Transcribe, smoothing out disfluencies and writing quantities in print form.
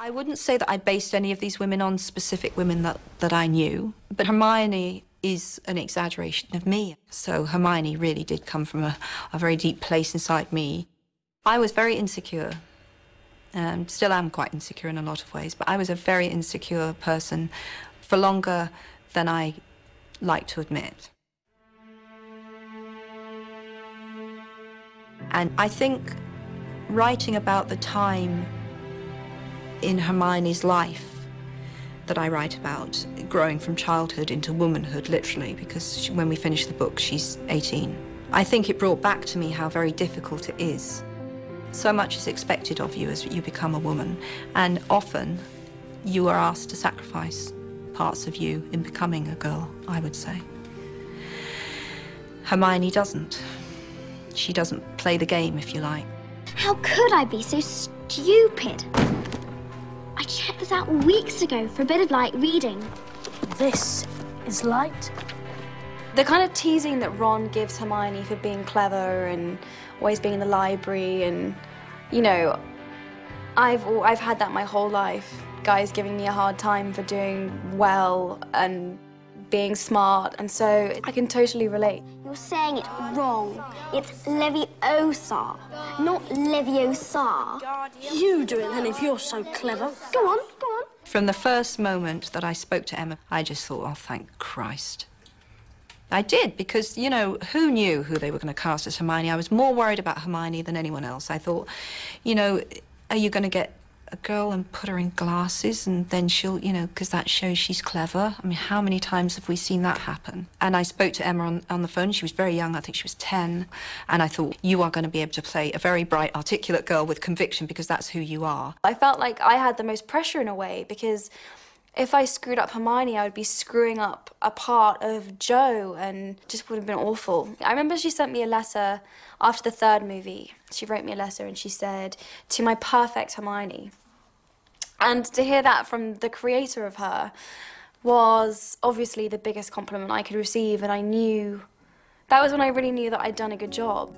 I wouldn't say that I based any of these women on specific women that I knew, but Hermione is an exaggeration of me. So Hermione really did come from a very deep place inside me. I was very insecure, and still am quite insecure in a lot of ways, but I was a very insecure person for longer than I like to admit. And I think writing about the time in Hermione's life that I write about, growing from childhood into womanhood, literally, because when we finish the book, she's 18. I think it brought back to me how very difficult it is. So much is expected of you as you become a woman, and often you are asked to sacrifice parts of you in becoming a girl, I would say. Hermione doesn't. She doesn't play the game, if you like. How could I be so stupid? I checked this out weeks ago for a bit of light reading. This is light? The kind of teasing that Ron gives Hermione for being clever and always being in the library, and, you know, I've had that my whole life. Guys giving me a hard time for doing well and being smart, and so I can totally relate. You're saying it wrong. It's Leviosa, not Leviosa. You do it then if you're so clever. Go on, go on. From the first moment that I spoke to Emma, I just thought, oh, thank Christ. I did, because, you know, who knew who they were going to cast as Hermione? I was more worried about Hermione than anyone else. I thought, you know, are you going to get a girl and put her in glasses and then she'll, you know, because that shows she's clever? I mean, how many times have we seen that happen? And I spoke to Emma on the phone. She was very young. I think she was 10. And I thought, you are going to be able to play a very bright, articulate girl with conviction, because that's who you are. I felt like I had the most pressure in a way, because if I screwed up Hermione, I would be screwing up a part of Jo, and it just would have been awful. I remember she sent me a letter after the third movie. She wrote me a letter and she said, "To my perfect Hermione." And to hear that from the creator of her was obviously the biggest compliment I could receive, and I knew, that was when I really knew that I'd done a good job.